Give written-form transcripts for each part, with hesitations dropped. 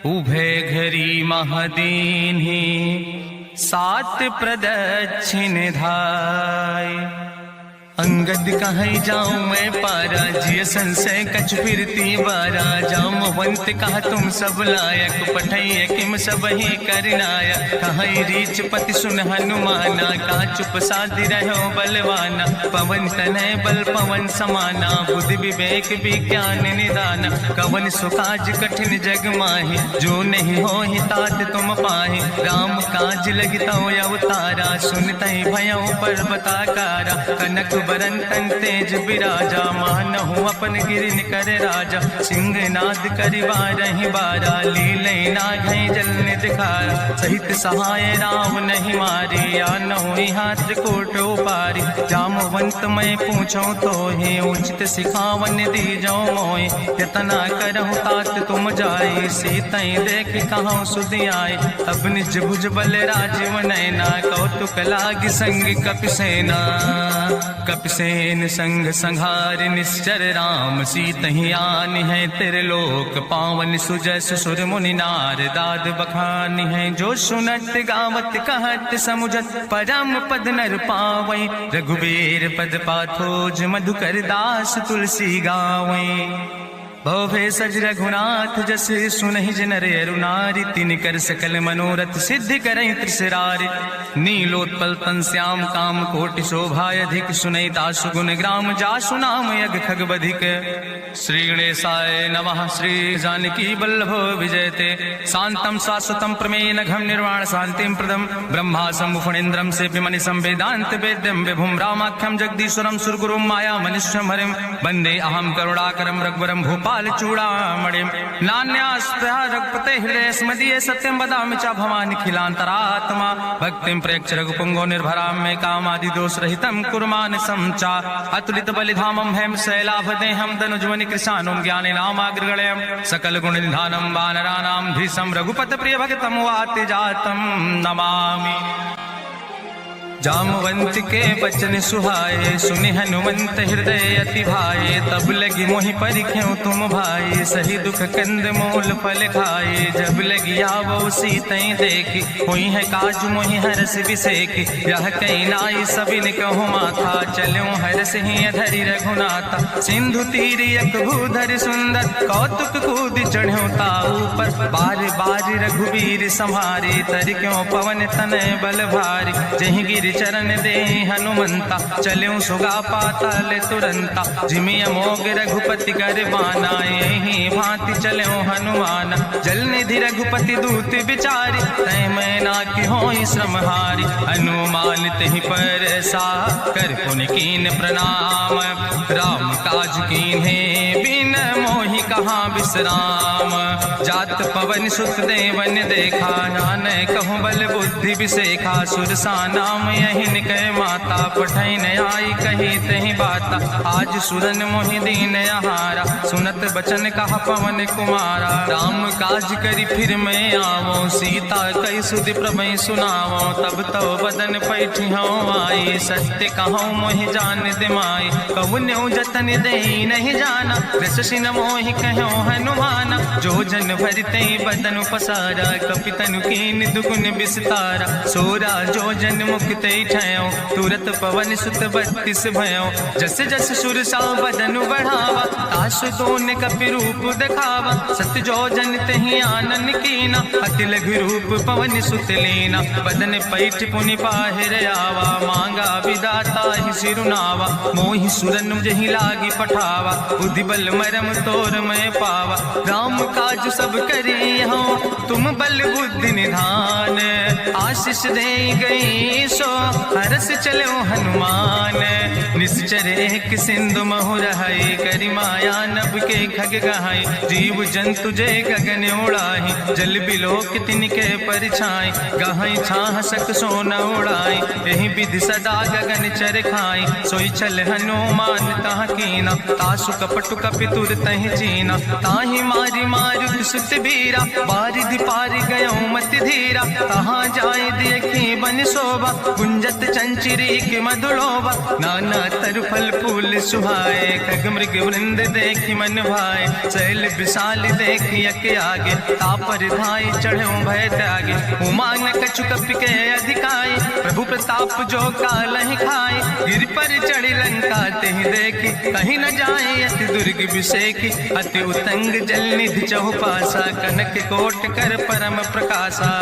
उभे घरी महदीन्हि सात प्रदक्षिण धाय। अंगद कहीं जाऊं मैं पारा, जिय संशय कछ फिरती बारा। जामवंत कहा तुम सब लायक, पठैय किम सब ही करनायक। कहीं रीच पति सुन हनुमाना, कहा चुप साधि रहो बलवाना। पवन तनय बल पवन समाना, बुद्धि विवेक विज्ञान निदाना। कवन सुकाज कठिन जग माहि, जो नहीं हो ही तात तुम पाहि। राम काज लगता अवतारा, सुनतहि भयउ पर्वताकारा। कनक बरन तन तेज बिराजा, मानहु अपन गिरिन कर राजा। सिंह नाद करि बारहि बारा, लीलय नाघै जल निधिखारा। सहित सहाय राम नहीं मारी, आनहु यहाँ त्रिकोट उपारी। जामवंत मैं पूछूं तो हे, उचित सिखावन दीजो मोहि। यतना करहु तात तुम जाय, सीतै देख कहूँ सुधि आय। अब निज भुज बल राजीव नैना, कौतुक लाग संग कपिसेना। कपिसेन संग संहार निश्चर, राम सीतहि आनि है त्रिलोक पावन। सुजस सुर मुनि नार दाद बखानि है, जो सुनत गावत कहत समुझत। परम पद नर पावै, रघुबीर पद पाथोज। मधुकर दास तुलसी गावै। भवे सज रघुनाथ जस, सुनहि जनर अरुनारि। तिन कर सकल मनोरथ सिद्धि करहि त्रिसरारि। नीलोत्पल तन श्याम काम कोटि शोभा अधिक। सुनहि दासु गुण ग्राम, जासु नाम यज्ञ खग बधिक। श्री गणेशाय नमः। श्री जानकी वल्लभो विजयते, शांतं शाश्वतं प्रमेयन घम निर्वाण शांतिं प्रदम। ब्रह्मा शंभु फणीन्द्रं सेव्य मनिषं वेदांत वेद्यं विभुं रामाख्यं जगदीश्वरं सुरगुरुं माया मनिष्यं हरिं। वंदे अहं करुणाकरं रघुवरं भूपाल चूड़ामणिं। नान्यास्त्य रघुपते हृदय स्मदीये, सत्यं वदामि च भवानिखिलान्तरात्मा। भक्तिं प्रयच्छ रघुपुंगो निर्भरां मे, कामादि दोष रहितं कुर्मानसं च। अतुलित बलिधामं हेम शैलाभदेहं, धनुज्वनि कृशानुं ज्ञानिनामाग्रगण्यं। सकल गुण निधानं वानराणां धीशं, रघुपत प्रिय भक्तं वाति जातं नमामि। जामवंत के बचन सुहाए, सुनि हनुमंत हृदय अति भाए। तब लगी मोहि परिख्यों तुम भाई, सही दुख कंद मूल फल खाए। जब लगी आवो सीतै देखी, हुई है काज मोहि हरस बिसेखी। यह कई नाई सबिन कहु माथा, चल्यों हरस ही धरि रघुनाथा। सिंधु तीर एक भूधर सुंदर, कौतुक कूद चढ़्यों ताऊ पर। बार बार रघुवीर संहारे, तर क्यों पवन तनय बल भारी। जहि गिर चरण दे हनुमंता, चल्यों सुगा पाताल तुरंता। जिमि अमोघ रघुपति कर बाना, यही भांति चल्यों हनुमाना। जल निधि रघुपति दूत बिचारी, तै मैं ना कि होई श्रमहारी। हनुमान तहि परसा, कर पुनि कीन प्रणाम। राम काज कीन्हे बिन मोहि कहाँ विश्राम। जात पवन सुत देवन देखा, नानय कहूँ बल बुद्धि विसेखा। सुरसा नाम यहिन कह माता, पठै न आई कही तहि बाता। आज सुरन मोहि दीन आहारा, सुनत बचन कहा पवन कुमारा। राम काज करि फिर मैं आवो, सीता कई सुधि प्रभै सुनावो। तब तव बदन पैठियों आई, सत्य कहूँ मोहि जान दिमाई। कहुन्यों जतन देहि नहीं जाना, रससिन मोहि कहो हनुमाना। जो जन भरते बदन पसारा, कपितनु कीन दुगुन विस्तारा। सोरा जो जन मुक्ते ठयो, तुरत पवन सुत 32 भयो। जस जस सुरसा बदन बढ़ावा, तासु दोन कपि रूप दिखावा। सत जो जन तहि आनन कीना, अति लघु रूप पवन सुत लीना। बदन पैठ पुनि पाहिर आवा, मांगा विदाता ही सिरुनावा। मोहि सुरन जहि लागी पठावा, बुद्धि बल मरम तोर मैं पावा। राम काज सब करी हो, तुम बल बुद्धि निधान। आशीष दे गई सो, हरस चलो हनुमान। निश्चर एक सिंधु महु रहाई, करि माया नभ के खग गहाई। जीव जंतु जय गगन उड़ाई, जल बिलोक तिनके परिछाई। गहाई छाह सक सोन उड़ाई, यही विधि सदा गगन चर खाई। सोई चल हनुमान तह कीना, तासु कपटु कपितुर तहि चीना। ताहि मारी मारुत सुत बीरा, बारिधि पारि गयो मति धीरा। तहाँ जा जाय देखी बन शोभा, गुंजत चंचिरी के मधुलोभा, नाना तरु फल फूल सुहाए, खग मृग वृंद देखी मन भाए, शैल विशाल देखी यके आगे, तापर धाय चढ़ो भय त्यागे, उमान कछु कपि के अधिकाई, प्रभु प्रताप जो कालहि खाए, गिर पर चढ़ी लंका तेहि देखी, कहीं न जाए अति दुर्ग विषेकी, अति उतंग जल निधि चहुपासा, कनक कोट कर परम प्रकाशा,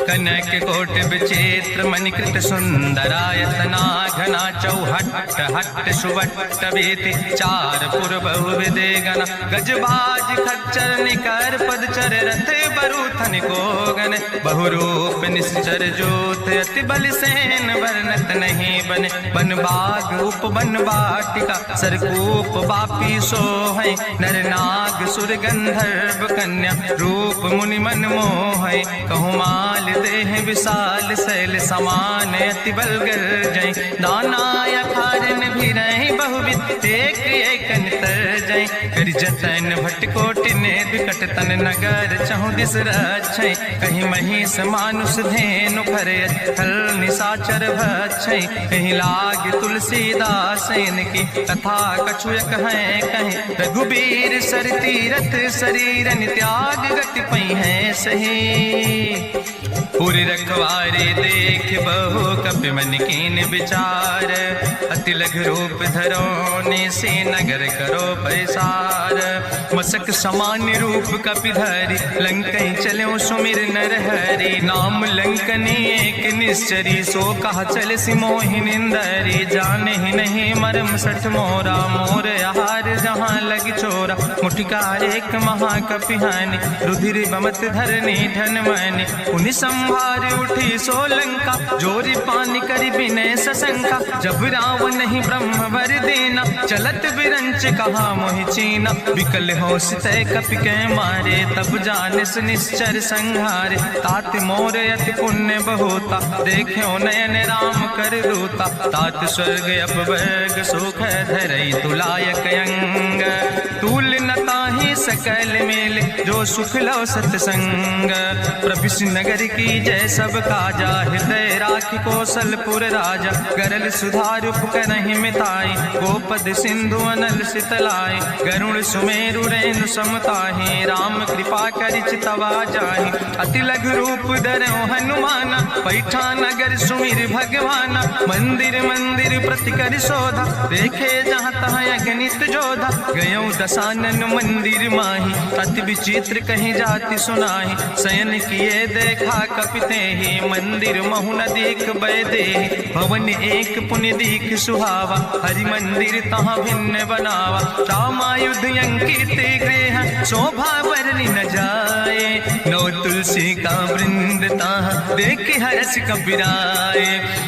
कनक कोट विचित्र मणिकृत सुंदरायतना, घना चौहट्ट हट्ट सुवट्ट वेति, चार पुर बहुविधे गण, गजबाज खच्चर निकर पदचर, रथ बरूथन को गण, बहुरूप निश्चर जोत, अति बल सेन वर्णत नहीं बने, बन बाग उप बन बाटिका, सरकूप बापी सोहै, नर नाग सुर गंधर्व कन्या, रूप मुनि मन मोहै, कहूँ माल देह विशाल शैल समान, अति बलगर जय, दाना खारन भी रही बहुविध, एक अंतर जय, कर जतन भटकोटि ने विकट तन नगर, चहु दिस रक्षै, कहीं महिष मानुष धेनु खरे, थल निशाचर भक्षै, कहीं लाग तुलसीदास इनकी, कथा कछुयक है कहीं, रघुबीर सर तीरथ शरीरन त्याग गति पई है सही, पूरी रखवारे देख बहु कपि मन कीन विचार, अति लघु रूप धरो निसी नगर करो पैसार, मसक समान रूप कपि धरि, लंकई चलो सुमिर नर हरि, नाम लंकनी एक निश्चरी, सो कहा चल सिमोहि निंदरी, जाने ही नहीं मरम सठ मोरा, मोर आहार जहाँ लग चोरा, मुठिका एक महाकपि हानि, रुधिर बमत धरनी धन मानी, उनि संभार उठी सोलंका, जोरी पानी करी विनय सशंका, जब रावण नहीं ब्रह्म वर देना, चलत विरंच कहा मोहि चीना, विकल हो सितय कपि के मारे, तब जानिस निश्चर संहारे, तात मोर अति पुण्य बहुता, देख्यो नयन राम कर दूता, तात स्वर्ग अपवर्ग सुख धरई तुलायक अंग, तूल न ताहि सकल मेल, जो सुख लो सतसंग, प्रभिस नगर की जय सब काजा, हृदय राखि कौशलपुर राजा, गरल सुधार उपकरहि मिताई, गोपद सिंधु अनल सितलाई, गरुण सुमेरु रेणु समताहि, राम कृपा करि चितवा जाहि, अति लघु रूप धरौ हनुमाना, पैठा नगर सुमिर भगवाना, मंदिर मंदिर प्रति कर शोधा, देखे जहाँ तहाँ अगणित जोधा, गयो दशानन मंदिर माही, अति विचित्र कहीं जाति सुनाही, शयन किए देखा कपिते ही, मंदिर महु न देख बैदे, भवन एक पुण्य दीख सुहावा, हरि मंदिर तहाँ भिन्न बनावा, रामायुध अंकित गृह, शोभा वर्णि न जाए, नौ तुलसी का वृंद तहाँ देख हर्ष कबीराए,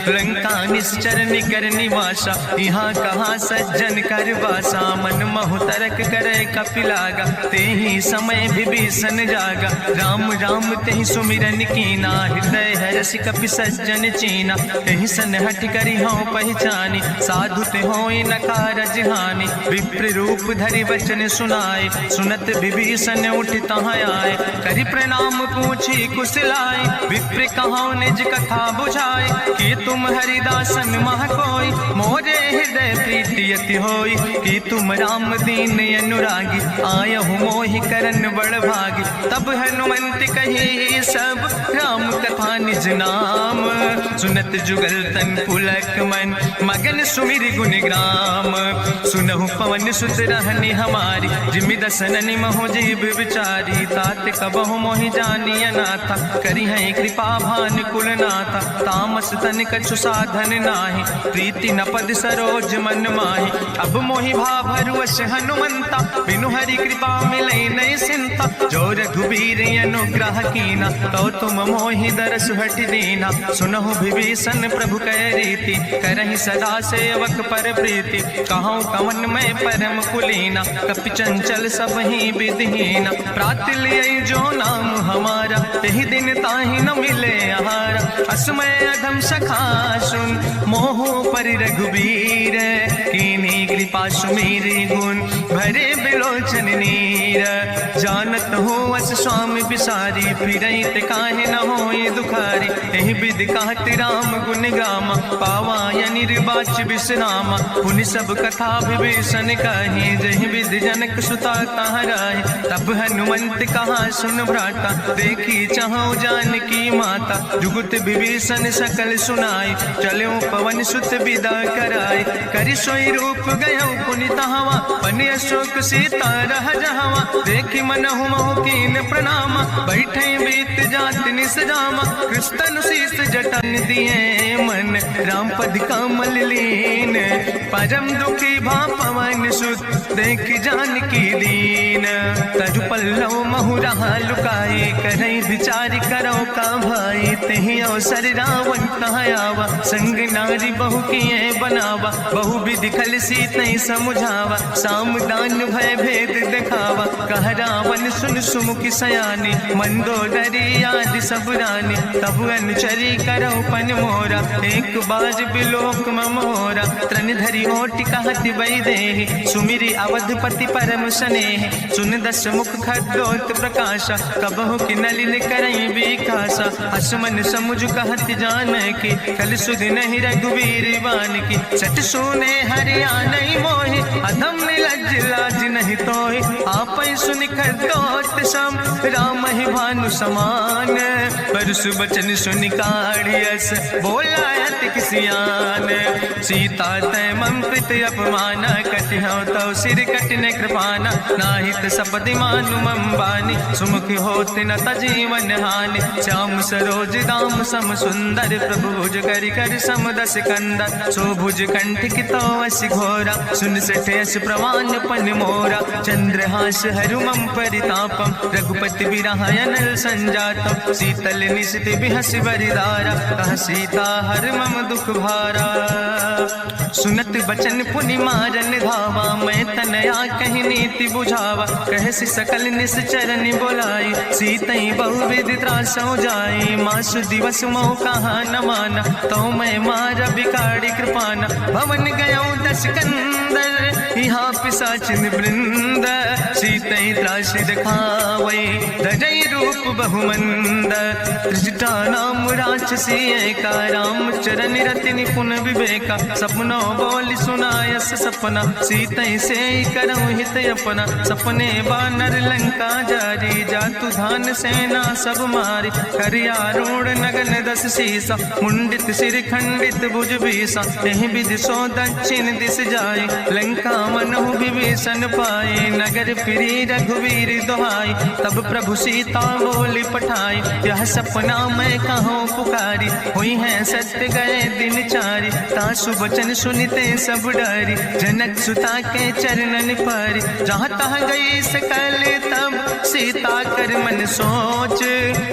लंका निश्चर निकर निवासा, यहाँ कहाँ सज्जन कर वासा, मन महु तरक करे कपिलागा, तेहि समय विभीषण जागा, राम राम तेहि सुमिरन कीना, हृदय हर्ष कपि सज्जन चीना, तेहि सन हट करि हूँ पहचानी, साधु ते होई न कारज हानि, विप्र रूप धरि वचन सुनाए, सुनत विभीषण उठ तहाँ आए, करि प्रणाम पूछी कुशलाए, विप्र कहो निज कथा बुझाए, कि तुम हरिदासन मह कोई, मोरे हृदय प्रीति अति होई, कि तुम राम दीन अनुरागी, आयहु मोहि करन बड़ भागी, तब हनुमंत कही सब राम कथा निज नाम, सुनत जुगल तन पुलक मन, मगन सुमिर गुण ग्राम, सुनहु पवन सुत रहनी हमारी, जिमि दसननि महु जीव विचारी, तात कबहु मोहि जानिय नाथा, करि हैं कृपा भान कुल नाथा, तामस तन कछु साधन नाही, प्रीति न पद सरोज मन माही, अब मोहि भाभरु वश हनुमंता, बिनु हरि कृपा मिलै नहीं सिंता, जो रघुबीर अनुग्रह कीना, तो तुम मोहि दरस हट दीना, सुनहु विभीषण प्रभु कै रीति, करहि सदा सेवक पर प्रीति, कहूँ कवन में परम कुलीना, कपि चंचल सब ही विधिहीना, प्रात लियै जो नाम हमारा, हमारा, यही दिन ताहि न मिले आहारा। असमय अधम सखा सुन, मोह पर रघुबीर, कीनी कृपा सुमेरी गुण, भरे बिलोचन नीर। जानत हो अस स्वामी बिसारी, फिरैत काहे न होए दुखारी। एहि विधि कहत राम गुण गामा, पावा या निर्बाच विश्रामा। पुनि सब कथा विभीषण कही, जहि विधि जनक सुता तहराए। तब हनुमंत कहा सुन भ्राता, देखी चाहु जानकी माता। जुगुत विभीषण सकल सुनाई, चलो पवन सुत विदा कराई। करि सोई रूप गयो पुनि तहवा, बने अशोक सीता रह जहवा। देखि मनहु मोह कीन प्रणामा, बैठे बीत जात निस जामा। कृष्ण शीस जटन दिए मन, राम पद कमल लीन। परम दुखी भा पवन सुत, देख जानकी दीन। तजु पल्लव महु रहा लुकाई, करई विचार करो का भाई। तेहि अवसर रावण कहाँ आवा, संग नारी बहु किए बनावा। बहु विधि खल सीतै समुझावा, साम दान भय भेद दिखावा। कह रावण सुन सुमुखी सयानी, मंदोदरी आदि सब रानी। तब अनुचरी करो पन मोरा, एक बाज बिलोक ममोरा। त्रन धरि ओट कहत वैदेही, सुमिरी अवधपति परम स्नेह। सुन दस मुख खद्योत प्रकाशा, कबहु कि नलिन करई विकासा। असमन समुझ कहत जानकी, कल सुध नहीं रघुवीर बान की। सट सुने हरियाणई मोहि, अधम निलज्ज लाज नहीं तोहि। आपै सुनि खद्योत सम, राम ही भानु समान। परसु बचन सुनि काढ़ियस, बोला अति किसियान। सीता तै मम कृत अपमान, कटिहौ तौ सिर कटिन कृपाना। नाहित सपदि मानु मम बानी, सुमुख होत न तजीवन हानि। श्याम सरोज दाम सम सुंदर, प्रभु भुज करि कर सम दस कंदर। सो भुज कंठ कितो अस घोरा, सुन सठे अस प्रवान पन मोरा। चंद्रहास हरु मम परितापम, रघुपति बिरहायन संजातम। शीतल निशित बिहस बरिदारा, कह सीता हर मम दुख भारा। सुनत बचन पुनि मारन धावा, मैं तनया कहि नीति बुझावा। कहसि सकल निश्चरन बोलाई, सीतई बहुविधि त्रासौ जाई। मासु दिवस मोह कहा न माना, तो मैं मार बिगाड़ी कृपाना। भवन गयो दस कंदर, यहाँ पिशाचिन वृंद। सीतई त्रास दिखावै, धजई रूप बहुमंद। त्रिजटा नाम राक्षसी एका, राम चरण रति निपुण विवेका। सपनो बोल सुनायस सपना, सीतई से करऊँ हित अपना। सपने बानर लंका जारी, जातु धान सेना सब मारी। करियारूढ़ नगन दस सीसा, मुंडित सिर खंडित भुज बीसा। यही विधि सो दक्षिण दिस जाए, लंका मनहु विभीषण पाए। नगर फिरी रघुवीर दुहाई, तब प्रभु सीता बोली पठाई। यह सपना मैं कहूँ पुकारी, हुई है सत्य गए दिन चारी। तासु वचन सुनिते सब डरी, जनक सुता के चरणन पर। जहाँ तहाँ गई सकल तब, सीता कर मन सोच।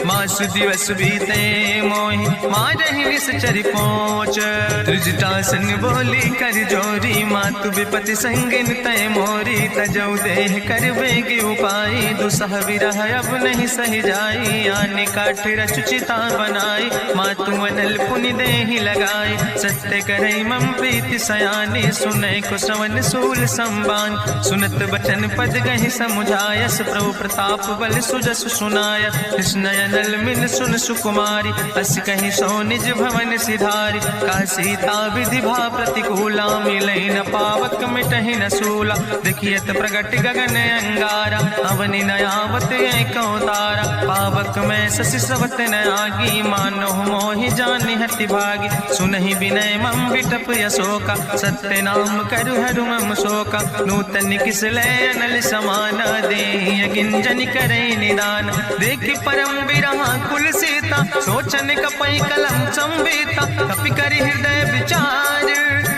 मासु दिवस बीते मोहि, मारहि निश्चर पहुँच। त्रिजटासन बोली कर जोरी, मातु विपति संगिन तय मोरी। तजौ देह कर बेग उपाय, दुसह विरह अब नहीं सही जाई। आने काठ रचुचिता बनाई, मातु मनल पुनि देहि लगाई। सत्य करई मम प्रीति सयानी, सुनै कुसवन सूल संबान। सुनत बचन पद गहि समुझायस, प्रभु प्रताप बल सुजस सुनाय। कृष्णयनल मिन सुन सुकुमारी, अस कहि सो निज भवन सिधारी। का सीता विधि भा प्रतिकूला, मिलै न पावक मिटहि न सूला। देखियत प्रगट गगन अंगारा, अवनि नयावत एको तारा। पावक में शशि सवत न आगी, मानो मोहि जानि हति भागी। सुनहि विनय मम विटप यशोका, सत्य नाम करु हरु मम शोका। नूतन किस लय अनल समाना, देहि किंजन करे निदान। देखि परम बिरहा कुल सीता, सोचन कपई कलम संवेता। कपि करि हृदय विचार,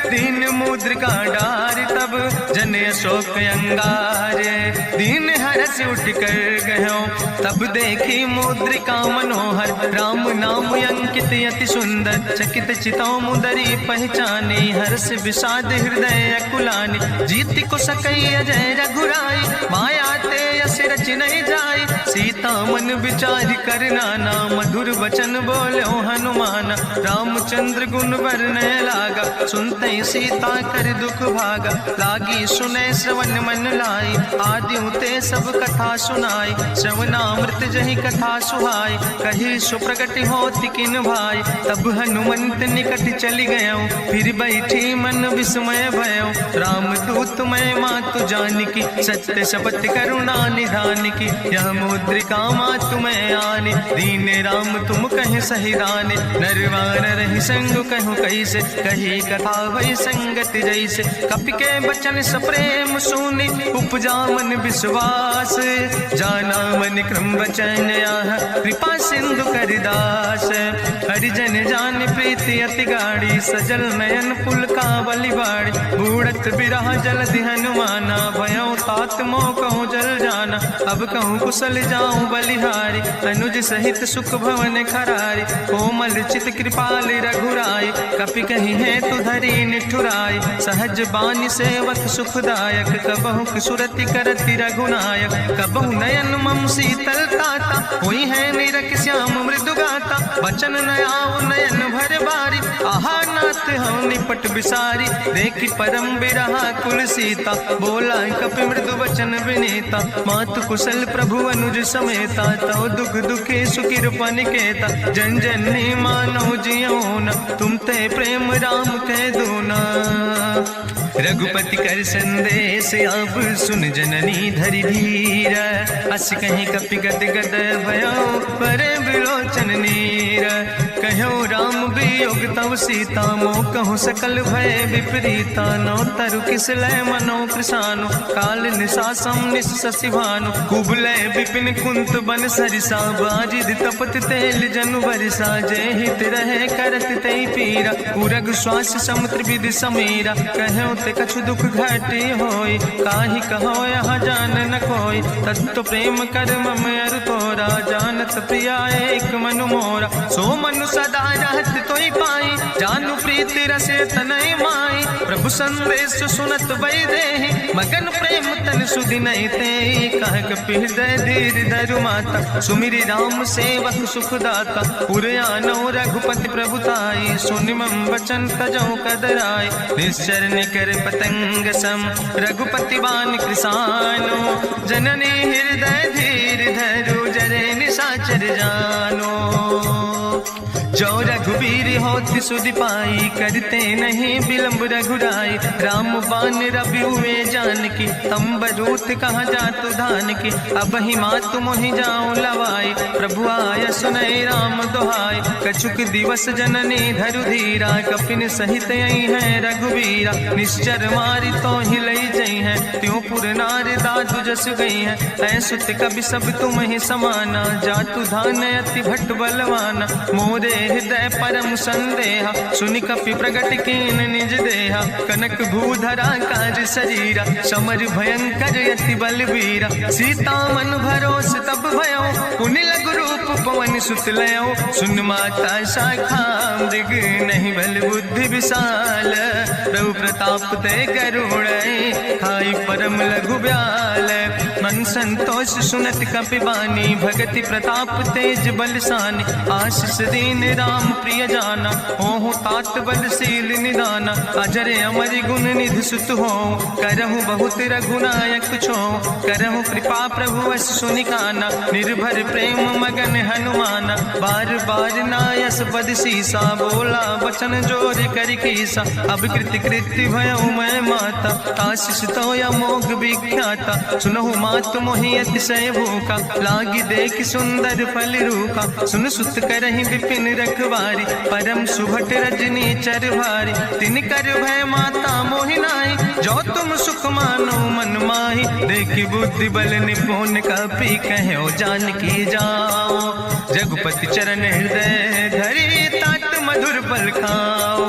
दीन मुद्रिका डार, तब जन अशोक अंगार। दीन हरस उठ कर गयो, तब देखी मुद्रिका मनोहर। राम नाम अंकित अति सुंदर, चकित चितौ मुदरी पहचानी। हर्ष विषाद हृदय अकुलानी, जीत को सकई अजय रघुराई। माया ते यस रच नहीं जाई, सीता मन विचार कर नाना। मधुर वचन बोलो हनुमाना, रामचंद्र गुण वर्णय लागा। सुनते सीता कर दुख भागा, लागी सुने श्रवण मन लाई। आदि ते सब कथा सुनाई, श्रवणामृत जहि कथा सुहाई। कही सुप्रगट होति किन भाई, तब हनुमंत निकट चली गयो। फिर बैठी मन विस्मय भयो, राम दूत मैं मातु जानकी। सत्य शपथ करुणा निधान की, यह मुद्रिका मातु मैं आने। दीन राम तुम कहे सही दाने, नरवार रही संग कहूँ कैसे। कही कथा वही संगत जैसे, कपि के बचन सप्रेम सुनी। उपजा मन विश्वास, जाना मन क्रम वचन आह। कृपा सिंधु करिदास, हरिजन जान प्रीति अति गाड़ी। सजल नयन पुलकावली बाड़ी, बूढ़त बिरह जलधि हनुमाना। भयो तात मोह कहूँ जल जाना, अब कहूँ कुशल जाऊँ बलिहारी। अनुज सहित सुख भवन खरारी, कोमल चित कृपाल रघुराई। कपि कही है तु धरी निठुराई, सहज बानी सेवक सुखदायक। कबहु सुरति करति रघुनायक, कबहु नयन मम शीतल ताता। हुई है निरख श्याम मृदु गाता, बचन न आव नयन भर बारी। आहा नाथ हम निपट बिसारी, देखी परम बिरहा कुल सीता। बोला कपि मृदु वचन विनीता, मातु कुशल प्रभु अनुज समेता। तव दुख दुखे सुखिरपा निकेता, जन जन ने मानो जियो न। तुम ते प्रेम राम कह दो ना। रघुपति कर संदेश अब सुन जननी धरि धीर। अस कहीं कपि गद गद भयो, परे बिलोचन नीर। कहो राम वियोग तव सीता, मोह कहूँ सकल भय विपरीता। नौ तरु किस लय मनो कृसानु, काल निशासम निश शशिभानु। कुबलय विपिन कुंत बन सरिसा, बाजिद तपत तेल जनु बरिसा। जय हित रहे करत तई पीरा, उरग श्वास समुद्र विधि समीरा। कहो ते कछु दुख घटी होई, काहि कहो यहाँ जान न कोई। तत्व प्रेम कर मम अरु तोरा, जानत प्रिया एक मनु मोरा। सो मनु सदा रहत तोई पाई, जानु प्रीति रसे तनय माई। प्रभु संदेश सुनत वै देहि, मगन प्रेम तन सुधि नहीं ते। कह कपि हृदय धीर धरु माता, सुमिरि राम सेवक सुख दाता। पुर आनो रघुपति प्रभुताई, सुनि मम वचन तजौ कदराय। निश्चर निकर पतंग सम, रघुपति बान कृसानो। जननी हृदय धीर धरु, जरे निशाचर जानो। जो रघुवीर होति सुधि पाई, करते नहीं विलंब रघुराई। राम बान रवि हुए जानकी, तंबरूत कहाँ जातु धान की। अब ही मातु मोहि जाऊं लवाई, प्रभु आय सुनय राम दुहाई। कछुक दिवस जननी धरु धीरा, कपिन सहित आई है रघुवीरा। निश्चर मारी तो ही लई जई है, त्यों पुर नार दादु जस गई है। ऐसुत कवि सब तुम ही समाना, जातु धान अति भट्ट बलवाना। मोरे हृदय परम संदेहा, सुनि कपि प्रगट कीन निज देहा। कनक भूधरा काज शरीरा, समर भयंकर अति बलवीरा। सीता मन भरोस तब भयो, पुनि लघु रूप पवन सुत लयो। सुन माता शाखा मृग, नहीं बल बुद्धि विशाल। प्रभु प्रताप ते करुणै, खाई परम लघु ब्याल। मन संतोष सुनत कपि बानी, भगति प्रताप तेज बलसानी। आशीष दीन राम प्रिय जाना, हो तात बलशील निदाना। अजर अमर गुण निधि सुत हो, करहु बहुत रघुनायक छो। करहु कृपा प्रभु वश सुनिकाना, निर्भर प्रेम मगन हनुमाना। बार बार नायस पद सीसा, बोला वचन जोर कर कीसा। अब कृति कृति भयो मैं माता, आशीष तो अमोघ विख्याता। सुनहु मातु मोहि अतिशय भूखा, लागी देख सुंदर फल रूखा। सुन सुत करहि विपिन रखवारी, परम सुभट रजनी चर भारी। तिन कर भय माता मोहि नाहि, जो तुम सुख मानो मन माहि। देखि बुद्धि बल निपुण कपि कहो जानकी जाओ। रघुपति चरण हृदय धरि, तात मधुर पल खाओ।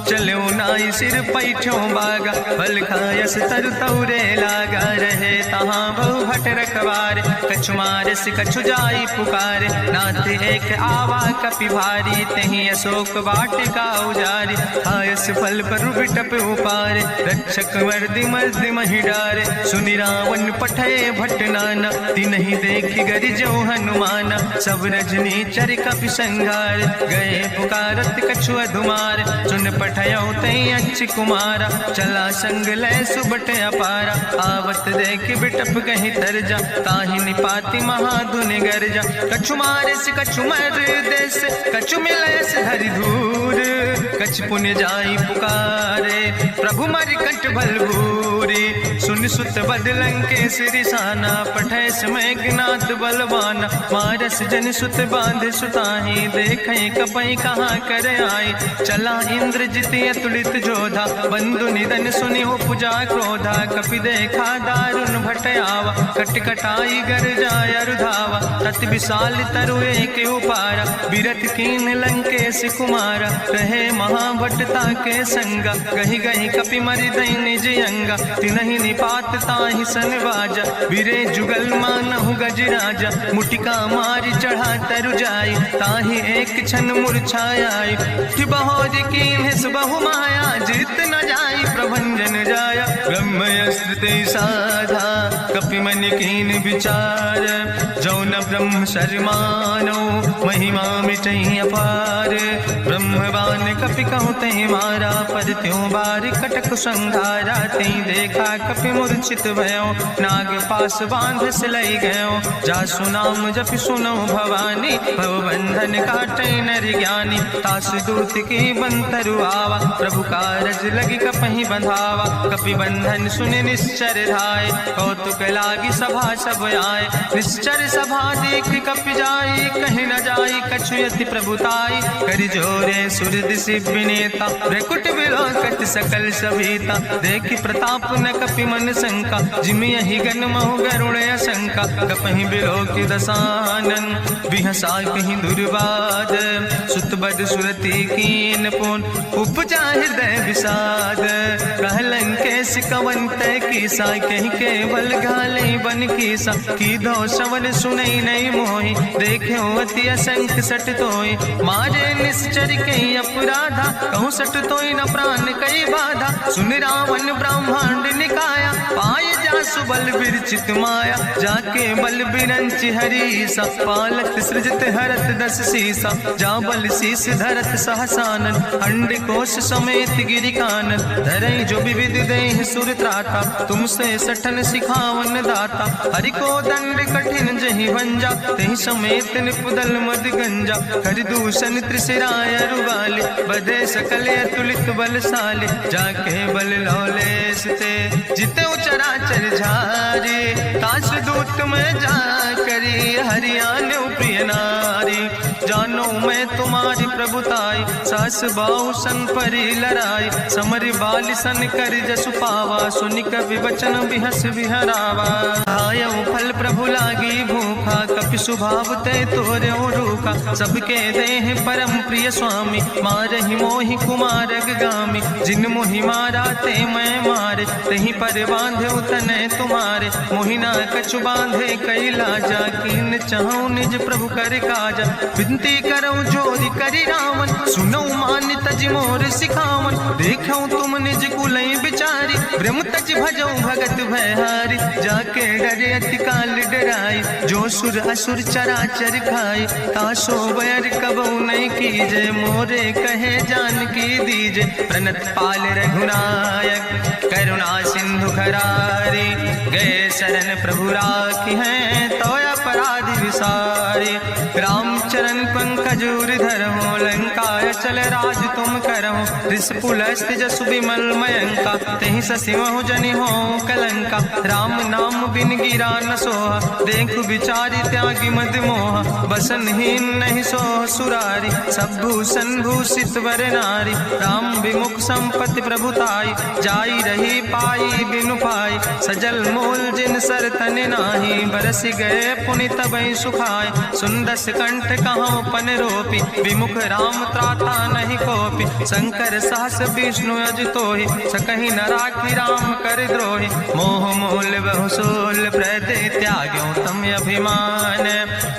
चलो ना जाई सिर पैठों बागा, फल खायस तरु तौरे लागा। रहे तहाँ बहु भट रखवारे, कछु मारस कछु जाई पुकारे। नाथ एक आवा कपि भारी, तहीं अशोक वाटिका उजारी। खायस फल पर बिटप उपारे, रक्षक वर्दि मर्दि महि डारे। सुनि रावण पठय भट नाना, तिन्हि देखि गरिजौ हनुमाना। सब रजनी चर कपि संघार, गए पुकारत कछु अधुमार। सुन पठयौ तई अच्छ कुमारा, चला संग लय सुबट अपारा। आवत देख बिटप कहीं तरजा, ताहि निपाति महाधुनि गर्जा। कछु मारिस कछु मर देस, कछु मिलयस धरि धूर। कछ पुण्य जाई पुकारे, प्रभु मरि कंठ भल भूरी। सुन सुत बद लंकेश रिसाना, पठय समय ज्ञात बलवाना। मारस जन सुत बांध सुताही, देखें कपई कहाँ कर आई। चला इंद्रजित अतुलित जोधा, बंधु निधन सुनि उपजा क्रोधा। कपि देखा दारुण भट आवा, कट कटाई गर जाय रुधावा। तत विशाल तरु एक उपारा, बिरथ कीन लंकेश कुमारा। रहे महाभटता के संगा, गहि गहि कपि मरि दई निज अंगा। तिन्हि निपात ताहि सन बाजा, बिरे जुगल मानहु गजराजा। मुटिका मारि चढ़ा तरु जाई, ताहि एक क्षण मूर्छाई। बहोज कीन बहु माया, जीत न जाई प्रभंजन जाया। ब्रह्मयस्त्र ते साधा, कपि मन कीन विचार। जौन ब्रह्म शर्मानो, महिमा मिटई अपार। ब्रह्मवान कपि कहु तहि मारा, पर त्यों बार कटक संघारा। तई देखा कपि मूर्छित भयो, नाग पास बांध सिलई गयो। जासु नाम जपि सुनो भवानी, भव बंधन काटै नर ज्ञानी। तास दूत की बंतरु आवा, प्रभु कारज लगी कपहि बंधावा। कपि बंधन सुनि निश्चर धाय, कौतुक लागी सभा सब आए। निश्चर सभा देख कपि जाई, कहीं न जाई कछु यति प्रभुताई। करि जोरे सुर दिसि विनेता, भ्रकुट विलोकत सकल सभीता। देखि प्रताप न कपि मन शंका, जिमि यहि गन महु गरुड़ शंका। कपहि बिलोकि दसानन, बिहसा कहीं दुर्बाद। सुत बद सुरति कीन पुन, उपजा हृदय विषाद। कहलन कैस कवन तय कीसा, कहीं केवल गाले बन कीसा। की दो श्रवण सुनई नहीं मोहि, देखे अति असंख सट तोई। मारे निश्चर कई अपराधा, कहूँ सट तोई न प्राण कई बाधा। सुन रावण ब्रह्मांड निकाया, पाय जासु बल विरचित माया। जाके बल बिरंचि हरीसा, पालक सृजत हरत दस सीसा। जा बल शीस धरत सहसानन, अंड कोश समेत गिरि कानन। धरई जो विविध देह सुर त्राता, तुमसे सठन सिखावन दाता। हरि को दंड कठिन जहि भंजा, तेहि समेत निपुदल मद गंजा। हरि दूषण त्रिशिराय रुगाले, बधे सकल अतुलित बलशाले। जाके बल लौलेस ते, जिते चराचर झारे। तास दूत में जा करी, हरियाणा प्रिय नारी। जानो मैं तुम्हारी प्रभुताई, सास बाहु सन परी लड़ाई। समर बाल सन कर जसु पावा, सुनि कवि वचन बिहस बिहरावा। आयऊ फल प्रभु लागी भूखा, कपि स्वभाव ते तोर्यो रूखा। सबके देह परम प्रिय स्वामी, मारहि मोहि कुमार गामी। जिन मोहि मारा ते मैं मारे, तहीं पर बांधे तने तुम्हारे। मोहिना कछु बांधे कई लाजा, कीन चाहूं निज प्रभु कर काजा। विनती करऊं जोरि करि रावण, सुनऊ मान तज मोर सिखावन। देखऊं तुम निज कुलई बिचारी, ब्रह्म तज भजऊं भगत भयहारी। जाके डरे अति काल डराई, जो सुर असुर चराचर खाई। तासो बैर कबऊ नहीं कीजे, मोरे कहे जान की दीजे। प्रणत पाल रघुनायक, करुणा सिंधु खरारी। गए शरण प्रभु राखी हैं, तो अपराध विसारी। रामचरण पंकज उर्धर हो, लंकाय चल राज तुम करहो। रिसपुलस्त जसु विमल मयंका, तेहि ससिमहु जनि हो कलंका। राम नाम बिन गिरा न सोहा, देखु विचारि त्यागी मद मोहा। बसनहीन नहीं सोह सुरारी, सब भूषण भूषित वर नारी। राम विमुख संपत्ति प्रभुताई, जाई रही पाई बिनु पाई। सजल मोल जिन सर तन नाही, बरस गए पुनि तबई सुखाय। सुंदस कंठ कहाँ पन रोपी, विमुख राम त्राता नहीं कोपी। शंकर सहस विष्णु अजितोहि, सकहि न राखी राम कर द्रोहि। मोह मूल बहुसूल प्रदे त्याग्यो तम अभिमान,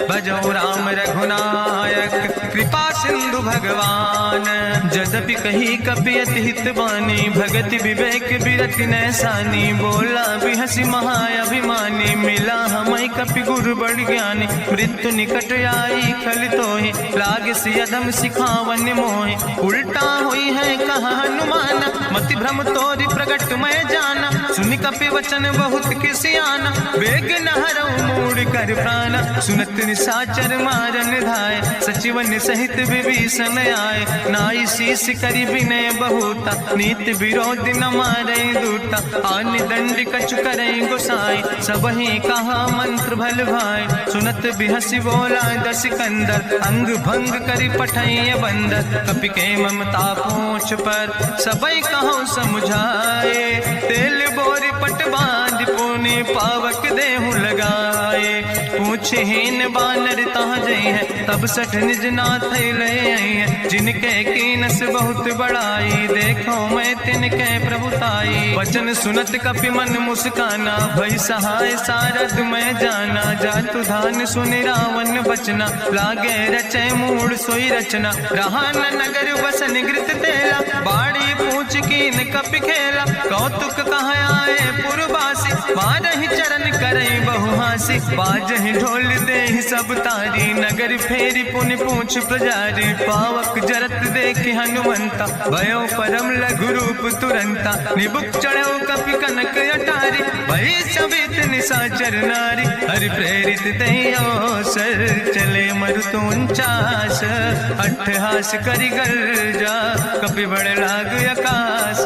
भजो राम रघुनायक कृपा सिंधु भगवान। जदपि कही कपि अति हित बानी, भगति विवेक बिरति नैसानी। बोला बिहसी महाअभिमानी, मिला हमें कपि गुरु बड़ ज्ञानी। मृत्यु निकट आई खल तोहि, लागे सियदम सिखावन मोहि। उल्टा हुई है कहा हनुमाना, मति भ्रम तोरि प्रगट मैं जाना। सुनि कपि वचन बहुत किसियाना, वेग न हरऊ मूढ़ कर प्राण। सुनत निशाचर मारन धाय, सचिवन सहित विभीषण आए। नाई शीस करि विनय बहुता, नीति विरोध न मारे दूता। आनि दंड कछु करे गोसाई, सबहि कहा मंत्र भल भाई। सुनत बिहसी बोला दस कंदर, अंग भंग करि पठैय बंदर। कपि के ममता पूछ पर, सबई कहो समुझाए। तेल बोरी पट बांध पुनि, पावक देहु लगाए। पूछहीन बानर तहाँ जई है, तब सठ निज नाथ ले आई है। जिनके कीनस बहुत बड़ाई, देखो मैं तिनके प्रभुताई। वचन सुनत कपि मन मुस्काना, भई सहाय सारद मैं जाना। जातु धान सुनि रावण बचना, लागे रचे मूढ़ सोई रचना। रहा न नगर बसन घृत तेला, बाड़ी पूछ कीन कपि खेला। कौतुक कहाँ आए पुरवासी, मारहि चरण करई बहुहासी। बाजहि ढोल देहि सब तारी, नगर फेरी पुनि पूछ प्रजारी। पावक जरत देखि हनुमंता, भयो परम लघु रूप तुरंता। निबुक चढ़ो कपि कनक अटारी, भई सवित निशाचर नारी। हरि प्रेरित तहि अवसर, चले मरुत 49। अट्ठहास करि गर्जा, कपि बड़ लाग आकाश।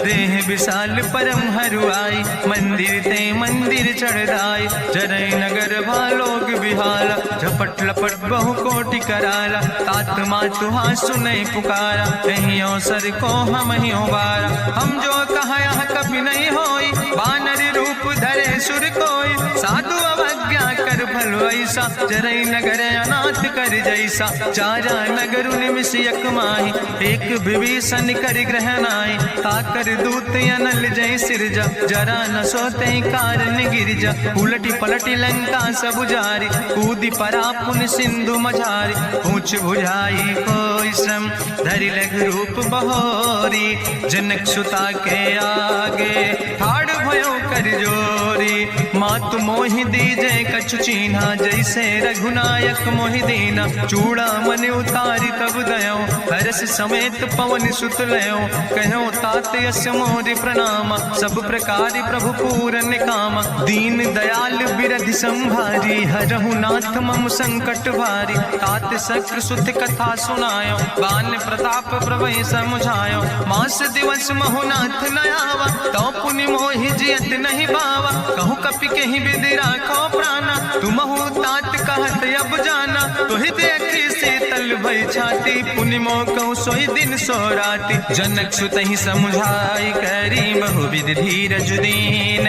देह विशाल परम हरुआई, मंदिर ते मंदिर चढ़ाई। जरई नगर भालोग बिहाला, झपट लपट बहु कोटि कराला। तात मातु हाँ सुनै पुकारा, कहीं अवसर को हम ही बारा। हम जो कहा यहाँ कभी नहीं होई, बानर रूप धरे सुर कोई। साधु अवज्ञा कर फल ऐसा, जरई नगर अनाथ कर जैसा। चारा नगर निमिष यक माही, एक विभीषण कर ग्रहण आई। ताकर दूत अनल जय सिरजा, जरा न सोते कारण गिरजा। उलटी पलटी लंका सब जारी, कूदी परा पुन सिंधु मझारी। पूछ बुझाई कोई श्रम, धरि लघु रूप बहोरी। जनक सुता के आगे, ठाड़ भयो कर जोरी। मातु मोहि दीजे कछु चीन्हा, जैसे रघुनायक मोहि दीना। चूड़ा मन उतारी तब दयो, हरस समेत पवन सुत लयो। कहो तात यस मोरि प्रणामा, सब प्रकार प्रभु पूरन कामा। दीन दयाल बिरधि संभारी, हरहु नाथ मम संकट भारी। तात शक्र सुत कथा सुनायो, बान प्रताप प्रभय समुझायो। मास दिवस महु नाथ न आवा, तो पुनि मोहि जियत नहीं बावा। कहु कपि कहि विधि राखो प्राणा, तुमहु तात कहत अब जाना। तोहि देखी शीतल भई छाती, पुनि मोह कहु सोई दिन सो राति। जनक सुतहि समुझाई, करी बहुविधि धीरज दीन।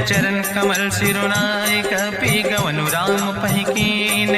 चरण कमल सिरुनाई, कपि गवनु राम पहि कीन।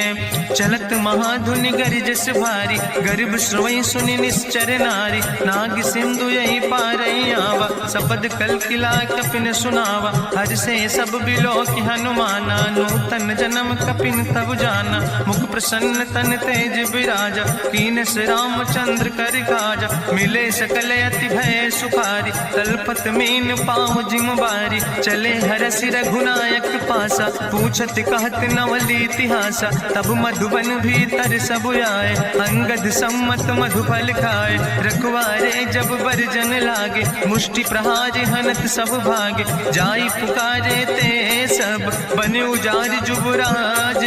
चलत महाधुनि गरिजस भारी, गर्भ श्रोई सुनि निश्चर नारी। नाग सिंधु यही पारई आवा, सबद कल किला कपिन सुनावा। हर से सब बिलो कि हनुमाना, नूतन जन्म कपिन तब जाना। मुख प्रसन्न तन तेज विराजा, कीनस रामचंद्र कर काजा। मिले सकल अति भय सुखारी, तलपत मीन पाँव जिम बारी। चले हरस रघुनायक पासा, पूछत कहत नवल इतिहासा। तब मधुबन भीतर सब आए, अंगद सम्मत मधुफल खाए। रखवारे जब बरजन लागे, मुष्टि प्रहार हनत सब भागे। जाई पुकारे ते सब, बने उजार जुबराज।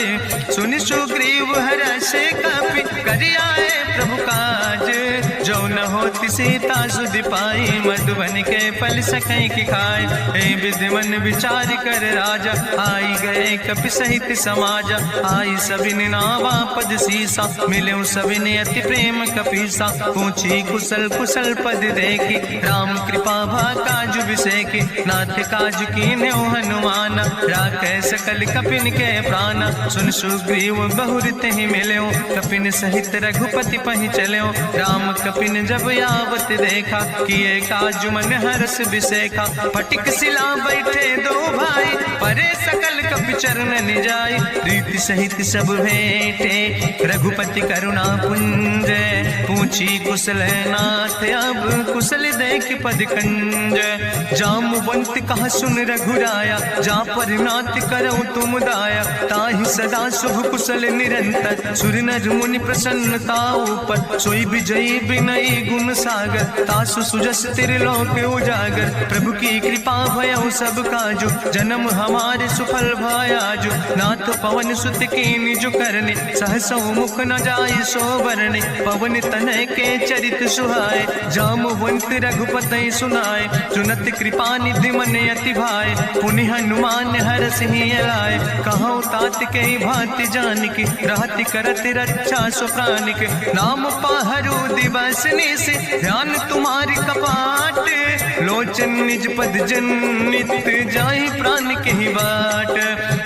सुनि सुग्रीव हर्षे कपि, करि आए प्रभु काज। जो न होति सीता सुधि पाई मधुबन के फल सकै की खाए हे विधि मन विचार कर राजा आई गए कपि सहित समाजा आई सबिन नावा पद सीसा मिले सबिन अति प्रेम कपीसा पूछी कुशल कुशल पद देखी राम कृपा भा काज विसेकी नाथ काज कीन्यो हनुमान राखे सकल कपिन के प्राण सुन सुग्रीव बहुर तहि मिल्यो कपिन सहित रघुपति पहि चल्यो राम कपिन जब यावत देखा किए काज मन हरस विसेखा फटिक सिला बैठे दो भाई परे सकल कपि चरण जाय प्रीति सहित सब भेंटे रघुपति करुणा पुंज पूछी कुशल नाथ अब कुशल देख पद कंज जामवंत कहा सुन रघुराया जा पर नाथ करो तुम दाया ताहि सदा शुभ कुशल निरंतर सुर नर मुनि प्रसन्नता ऊपर सोई विजयी विनयी गुण सागर तासु सुजस त्रिलोक उजागर प्रभु की कृपा भयो सब काजु जन्म हमारे सुफल भायाजु नाथ पवन सुत की निज करने सहसो मुख न जाय सो वरने पवन तनय के चरित सुहाए जामवंत रघुपति सुनाए चुनत कृपा निधि मन अति भाए पुनि हनुमान हरष ही लाए कहूँ तात के भांति जानिक रहति करत रक्षा सो प्राणिक नाम पाहरु दिवस निस ध्यान तुम्हारी कपाट लोचन निज पद जनित जाहि प्राण के ही बाट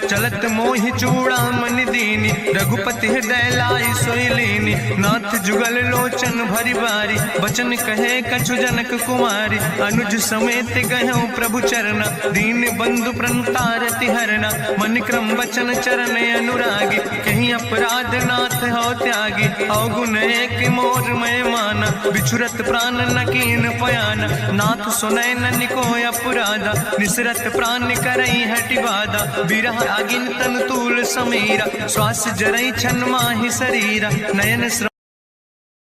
चलत मोहि चूड़ामन दीनी रघुपति हृदय लाई सोई लीनी नाथ जुगल लोचन भरि बारी बचन कहे कछु जनक कुमारी अनुज समेत गयो प्रभु चरण दीन बंधु प्रणतारति हरना मन क्रम वचन चरण अनुरागी कहीं अपराध नाथ हो त्यागी अवगुण एक मोर मैं माना बिछुरत प्राण न कीन पयाना नाथ सुनय नन को अपराधा निसरत प्राण करई हटि बाधा बिरह अगिन तन तूल समीरा श्वास जरई छन माहि शरीरा नयन